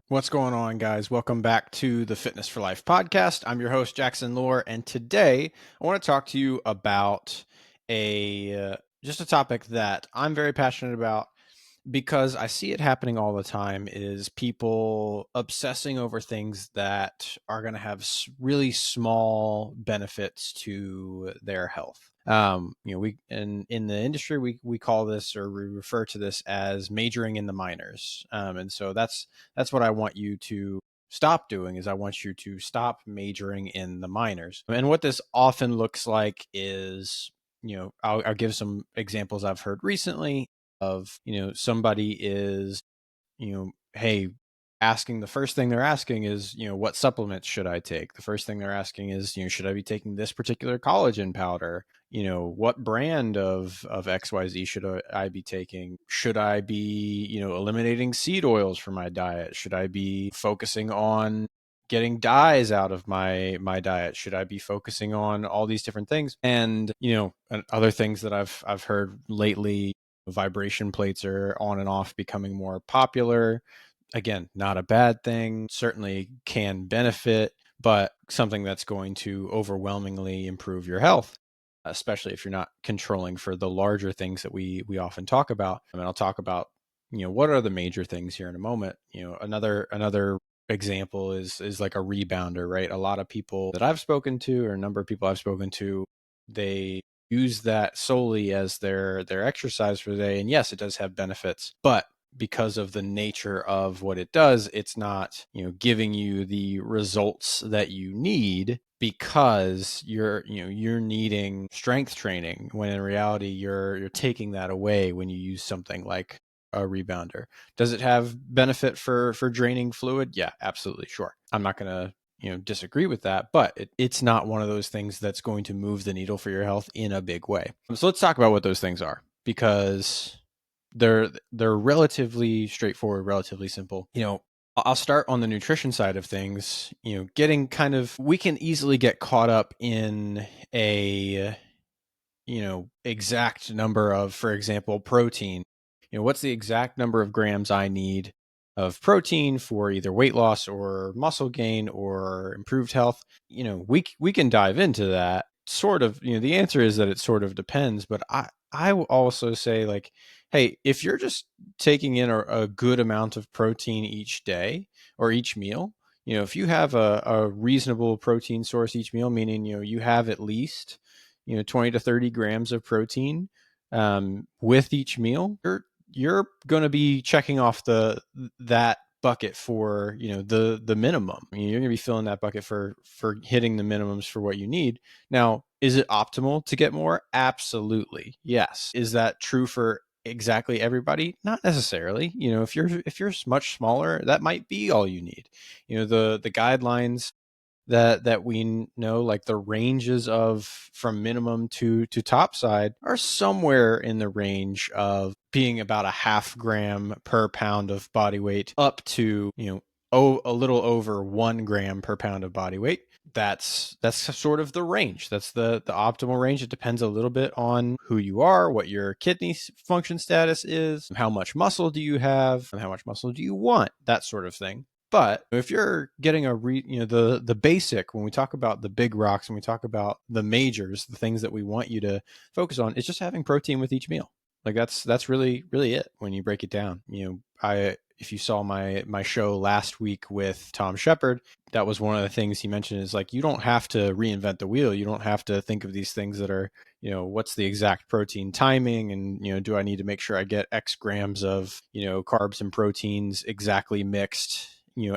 What's going on, guys? Welcome back to the Fitness for Life podcast. I'm your host, Jackson Lohr, and today I want to talk to you about just a topic that I'm very passionate about because I see it happening all the time is people obsessing over things that are going to have really small benefits to their health. We in the industry we call this, or we refer to this as majoring in the minors. And so that's what I want you to stop doing. Is I want you to stop majoring in the minors. And what this often looks like is, I'll give some examples I've heard recently of, somebody is, hey, asking, the first thing they're asking is, what supplements should I take? The first thing they're asking is, should I be taking this particular collagen powder? What brand of XYZ should I be taking? Should I be, eliminating seed oils from my diet? Should I be focusing on getting dyes out of my diet? Should I be focusing on all these different things? And, other things that I've heard lately, vibration plates are on and off becoming more popular. Again, not a bad thing, certainly can benefit, but something that's going to overwhelmingly improve your health, especially if you're not controlling for the larger things that we often talk about. I mean, I'll talk about, what are the major things here in a moment. Another example is like a rebounder, right? A lot of people that I've spoken to, or a number of people I've spoken to, they use that solely as their exercise for the day. And yes, it does have benefits, but because of the nature of what it does, it's not, giving you the results that you need, because you're needing strength training, when in reality you're taking that away when you use something like a rebounder. Does it have benefit for draining fluid? Yeah, absolutely, sure. I'm not going to disagree with that, but it's not one of those things that's going to move the needle for your health in a big way. So let's talk about what those things are, because they're relatively straightforward, relatively simple. I'll start on the nutrition side of things. We can easily get caught up in a exact number of, for example, protein. What's the exact number of grams I need of protein for either weight loss or muscle gain or improved health? We can dive into that. Sort of, the answer is that it sort of depends, but I will also say, like, hey, if you're just taking in a good amount of protein each day or each meal, if you have a reasonable protein source each meal, meaning, you have at least, 20 to 30 grams of protein with each meal, you're going to be checking off that bucket for, the minimum. You're going to be filling that bucket for hitting the minimums for what you need. Now, is it optimal to get more? Absolutely, yes. Is that true for exactly everybody? Not necessarily. If you're much smaller, that might be all you need. The guidelines that we know, like the ranges of from minimum to top side, are somewhere in the range of being about a half gram per pound of body weight, up to, a little over 1 gram per pound of body weight. That's sort of the range. That's the optimal range. It depends a little bit on who you are, what your kidney function status is, how much muscle do you have, and how much muscle do you want, that sort of thing. But if you're getting the basic, when we talk about the big rocks, when we talk about the majors, the things that we want you to focus on, is just having protein with each meal. Like that's really it when you break it down. If you saw my show last week with Tom Shepard, that was one of the things he mentioned, is like, you don't have to reinvent the wheel. You don't have to think of these things that are, what's the exact protein timing, and, do I need to make sure I get X grams of, carbs and proteins exactly mixed,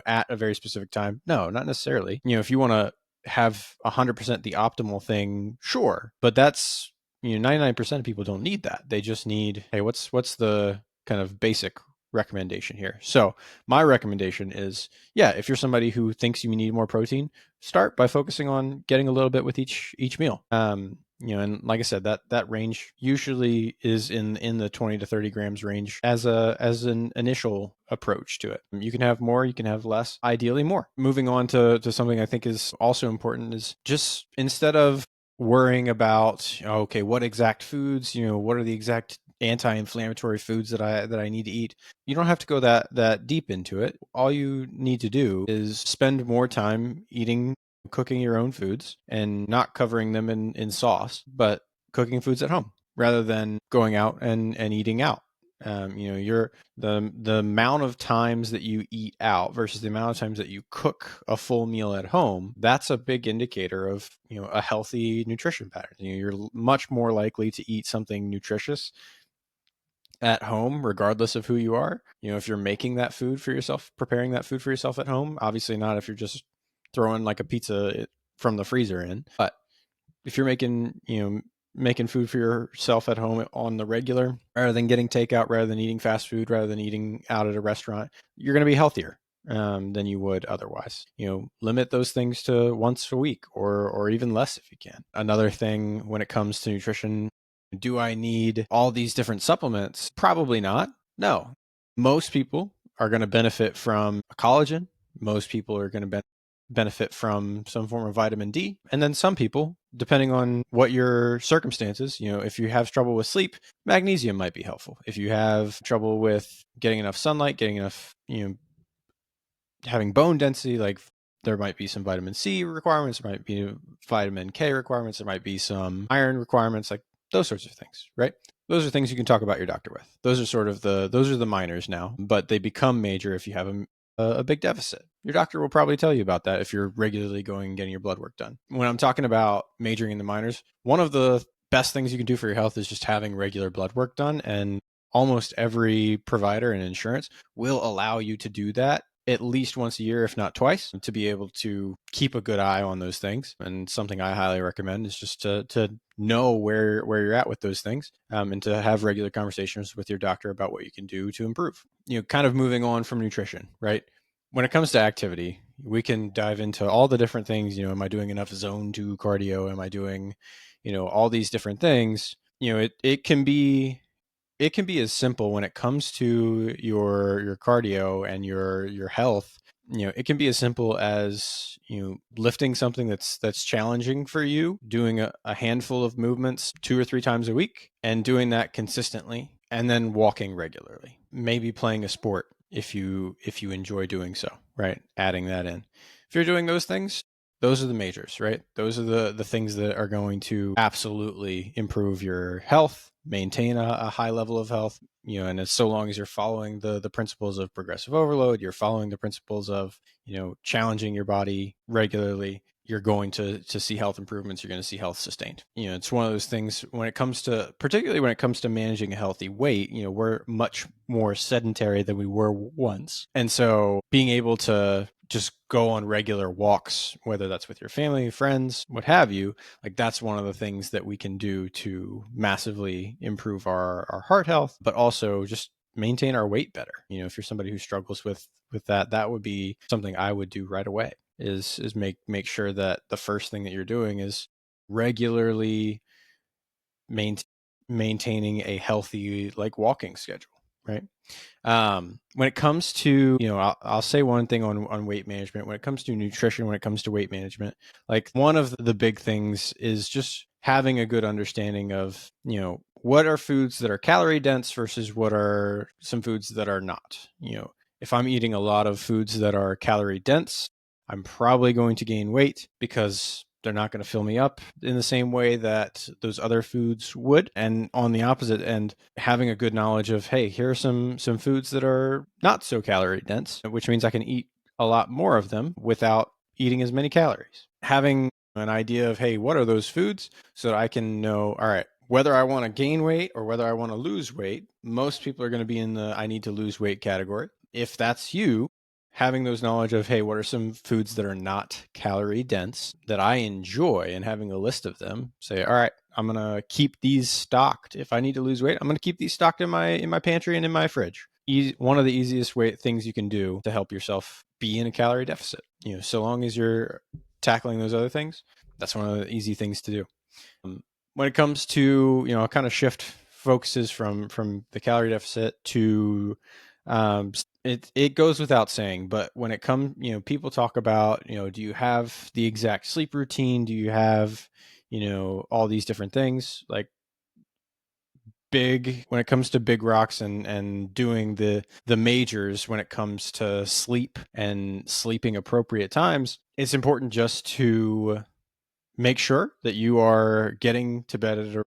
at a very specific time? No, not necessarily. If you want to have 100% the optimal thing, sure, but that's, 99% of people don't need that. They just need, hey, what's the kind of basic recommendation here? So my recommendation is, yeah, if you're somebody who thinks you need more protein, start by focusing on getting a little bit with each meal. And like I said, that range usually is in the 20 to 30 grams range as an initial approach to it. You can have more, you can have less, ideally more. Moving on to something I think is also important, is just, instead of worrying about, okay, what exact foods, what are the exact anti-inflammatory foods that I need to eat. You don't have to go that deep into it. All you need to do is spend more time cooking your own foods and not covering them in sauce, but cooking foods at home rather than going out and eating out. You're the amount of times that you eat out versus the amount of times that you cook a full meal at home. That's a big indicator of a healthy nutrition pattern. You're much more likely to eat something nutritious at home, regardless of who you are. If you're making that food for yourself, preparing that food for yourself at home, obviously not if you're just throwing like a pizza from the freezer in, but if you're making food for yourself at home on the regular, rather than getting takeout, rather than eating fast food, rather than eating out at a restaurant, you're going to be healthier than you would otherwise. Limit those things to once a week or even less if you can. Another thing when it comes to nutrition, do I need all these different supplements? Probably not. No. Most people are going to benefit from collagen. Most people are going to benefit from some form of vitamin D. And then some people, depending on what your circumstances, if you have trouble with sleep, magnesium might be helpful. If you have trouble with getting enough sunlight, getting enough, having bone density, like there might be some vitamin C requirements, there might be vitamin K requirements, there might be some iron requirements, like those sorts of things, right? Those are things you can talk about your doctor with. Those are the minors now, but they become major if you have a big deficit. Your doctor will probably tell you about that if you're regularly going and getting your blood work done. When I'm talking about majoring in the minors, one of the best things you can do for your health is just having regular blood work done. And almost every provider and insurance will allow you to do that at least once a year, if not twice, to be able to keep a good eye on those things. And something I highly recommend is just to know where you're at with those things, and to have regular conversations with your doctor about what you can do to improve. Kind of moving on from nutrition, right? When it comes to activity, we can dive into all the different things. Am I doing enough zone 2 cardio? Am I doing, all these different things? It can be as simple when it comes to your cardio and your health. It can be as simple as lifting something that's challenging for you, doing a handful of movements 2 or 3 times a week, and doing that consistently, and then walking regularly. Maybe playing a sport if you enjoy doing so, right? Adding that in. If you're doing those things, those are the majors, right? Those are the things that are going to absolutely improve your health, maintain a high level of health, and as so long as you're following the principles of progressive overload, you're following the principles of, challenging your body regularly, you're going to see health improvements. You're going to see health sustained. It's one of those things particularly when it comes to managing a healthy weight, we're much more sedentary than we were once. And so being able to just go on regular walks, whether that's with your family, friends, what have you, like that's one of the things that we can do to massively improve our heart health, but also just maintain our weight better. If you're somebody who struggles with that, that would be something I would do right away, is make sure that the first thing that you're doing is regularly maintaining a healthy like walking schedule, right? When it comes to, I'll say one thing on weight management. When it comes to nutrition, when it comes to weight management, like one of the big things is just having a good understanding of, what are foods that are calorie dense versus what are some foods that are not. If I'm eating a lot of foods that are calorie dense, I'm probably going to gain weight because they're not going to fill me up in the same way that those other foods would. And on the opposite end, having a good knowledge of, hey, here are some foods that are not so calorie dense, which means I can eat a lot more of them without eating as many calories. Having an idea of, hey, what are those foods, so that I can know, all right, whether I want to gain weight or whether I want to lose weight. Most people are going to be in the I need to lose weight category. If that's you, having those knowledge of, hey, what are some foods that are not calorie dense that I enjoy, and having a list of them, say, all right, I'm going to keep these stocked. If I need to lose weight, I'm going to keep these stocked in my pantry and in my fridge. One of the easiest things you can do to help yourself be in a calorie deficit. So long as you're tackling those other things, that's one of the easy things to do. When it comes to, I'll kind of shift focuses from the calorie deficit to, it goes without saying, but when it comes, people talk about, do you have the exact sleep routine? Do you have, all these different things? Like, big when it comes to big rocks and doing the majors when it comes to sleep and sleeping appropriate times, it's important just to make sure that you are getting to bed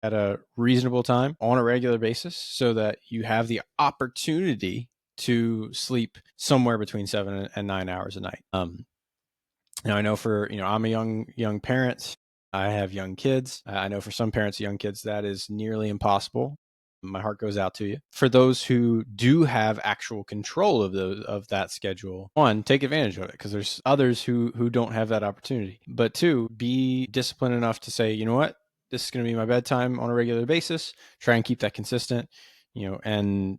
at a reasonable time on a regular basis so that you have the opportunity to sleep somewhere between 7 and 9 hours a night. Now I know I'm a young parent. I have young kids. I know for some parents, young kids, that is nearly impossible. My heart goes out to you. For those who do have actual control of that schedule, one, take advantage of it, because there's others who don't have that opportunity. But two, be disciplined enough to say, you know what, this is going to be my bedtime on a regular basis. Try and keep that consistent, and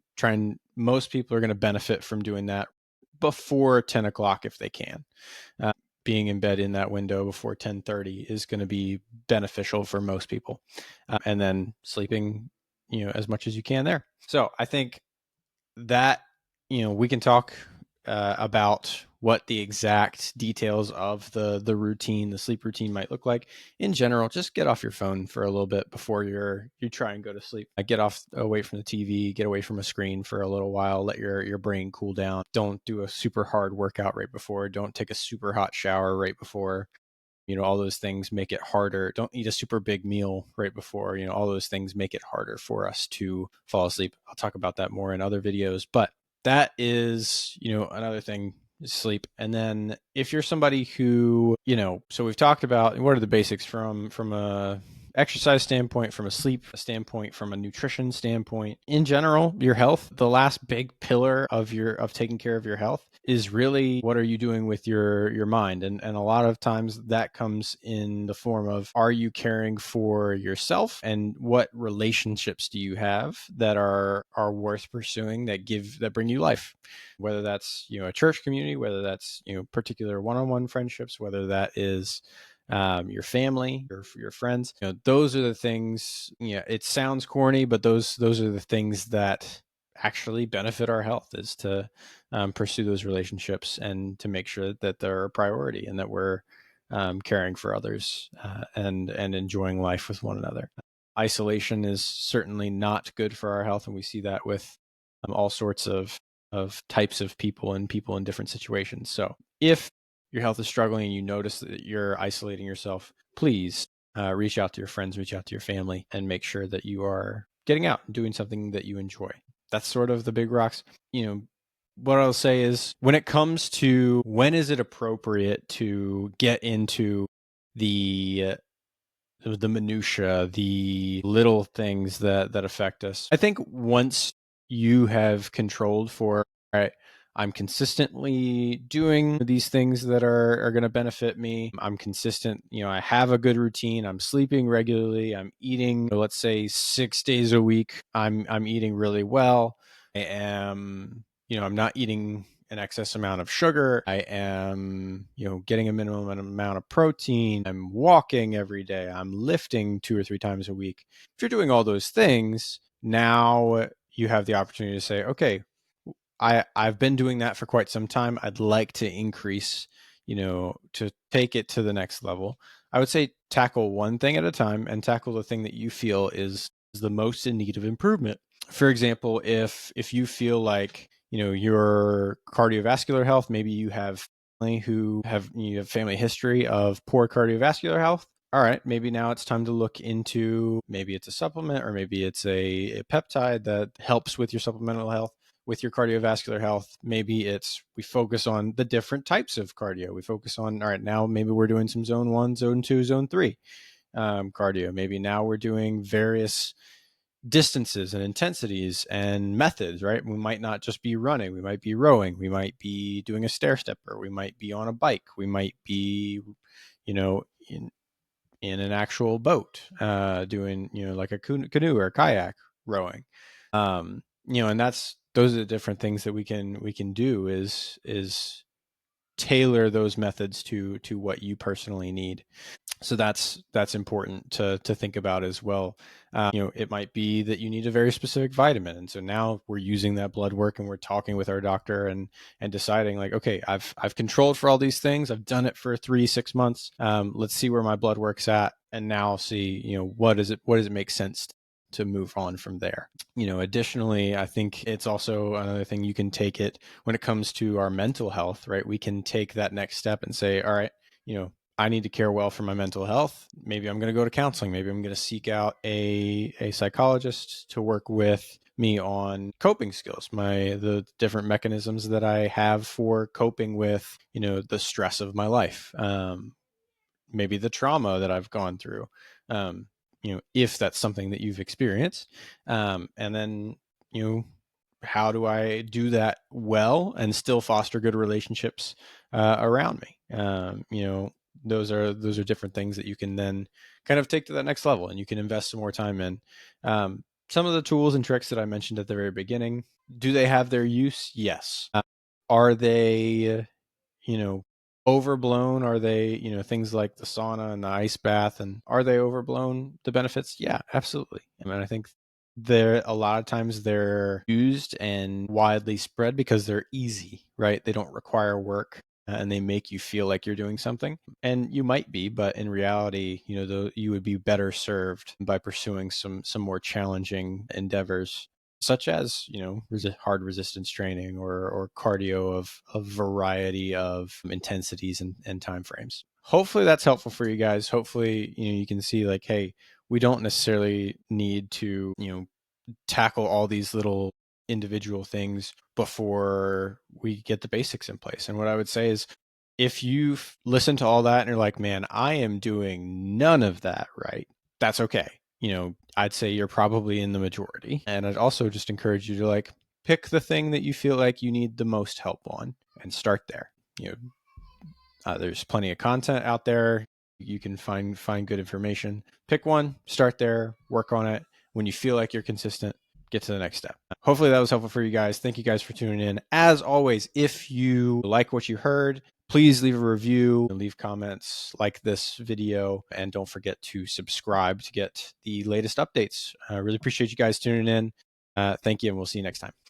most people are going to benefit from doing that before 10 o'clock if they can. Being in bed in that window before 10:30 is going to be beneficial for most people, and then sleeping as much as you can there. So I think that we can talk about what the exact details of the routine, the sleep routine, might look like. In general, just get off your phone for a little bit before you try and go to sleep. Get away from the TV, get away from a screen for a little while, let your brain cool down. Don't do a super hard workout right before. Don't take a super hot shower right before. All those things make it harder. Don't eat a super big meal right before. All those things make it harder for us to fall asleep. I'll talk about that more in other videos, but that is, another thing is sleep. And then if you're somebody who, so we've talked about what are the basics from a exercise standpoint, from a sleep standpoint, from a nutrition standpoint. In general, your health, the last big pillar of taking care of your health is really what are you doing with your mind. And a lot of times that comes in the form of, are you caring for yourself, and what relationships do you have that are worth pursuing, that bring you life, whether that's a church community, whether that's particular one-on-one friendships, whether that is your family, your friends. Those are the things. It sounds corny, but those are the things that actually benefit our health, is to pursue those relationships and to make sure that they're a priority, and that we're caring for others and enjoying life with one another. Isolation is certainly not good for our health, and we see that with all sorts of types of people and people in different situations. So if your health is struggling and you notice that you're isolating yourself, please reach out to your friends, reach out to your family, and make sure that you are getting out and doing something that you enjoy. That's sort of the big rocks. What I'll say is, when it comes to when is it appropriate to get into the minutia, the little things that affect us. I think once you have controlled for, all right, I'm consistently doing these things that are going to benefit me. I'm consistent. I have a good routine. I'm sleeping regularly. I'm eating, let's say 6 days a week. I'm eating really well. I am, I'm not eating an excess amount of sugar. I am, getting a minimum amount of protein. I'm walking every day. I'm lifting 2 or 3 times a week. If you're doing all those things, now you have the opportunity to say, okay, I've been doing that for quite some time. I'd like to increase, to take it to the next level. I would say tackle one thing at a time, and tackle the thing that you feel is the most in need of improvement. For example, if you feel like, your cardiovascular health, maybe you have family you have family history of poor cardiovascular health. All right, maybe now it's time to look into, maybe it's a supplement, or maybe it's a peptide that helps with your supplemental health, with your cardiovascular health. Maybe we focus on the different types of cardio. We focus on, all right, now maybe we're doing some zone 1, zone 2, zone 3 cardio. Maybe now we're doing various distances and intensities and methods, right? We might not just be running. We might be rowing. We might be doing a stair stepper. We might be on a bike. We might be, in an actual boat, doing, like a canoe or a kayak rowing. And those are the different things that we can do, is tailor those methods to what you personally need. So that's important to think about as well. It might be that you need a very specific vitamin, and so now we're using that blood work and we're talking with our doctor and deciding, like, okay, I've controlled for all these things. I've done it for 3-6 months. Let's see where my blood work's at, and now see, what does it make sense to move on from there. Additionally, I think it's also another thing you can take it when it comes to our mental health, right? We can take that next step and say, all right, I need to care well for my mental health. Maybe I'm going to go to counseling. Maybe I'm going to seek out a psychologist to work with me on coping skills, the different mechanisms that I have for coping with, the stress of my life. Maybe the trauma that I've gone through, if that's something that you've experienced. And then, how do I do that well and still foster good relationships around me? Those are different things that you can then kind of take to that next level, and you can invest some more time in. Some of the tools and tricks that I mentioned at the very beginning, do they have their use? Yes. Are they, you know, overblown? Are they, things like the sauna and the ice bath, and are they overblown, the benefits? Yeah, absolutely. I mean, I think a lot of times they're used and widely spread because they're easy, right? They don't require work, and they make you feel like you're doing something. And you might be, but in reality, you would be better served by pursuing some more challenging endeavors, such as hard resistance training, or cardio of a variety of intensities and time frames. Hopefully that's helpful for you guys. Hopefully you can see, like, hey, we don't necessarily need to tackle all these little individual things before we get the basics in place. And what I would say is, if you listen to all that and you're like, man, I am doing none of that right, that's okay. I'd say you're probably in the majority. And I'd also just encourage you to, like, pick the thing that you feel like you need the most help on and start there. There's plenty of content out there. You can find good information. Pick one, start there, work on it. When you feel like you're consistent, get to the next step. Hopefully that was helpful for you guys. Thank you guys for tuning in. As always, if you like what you heard, please leave a review, leave comments, like this video, and don't forget to subscribe to get the latest updates. I really appreciate you guys tuning in. Thank you, and we'll see you next time.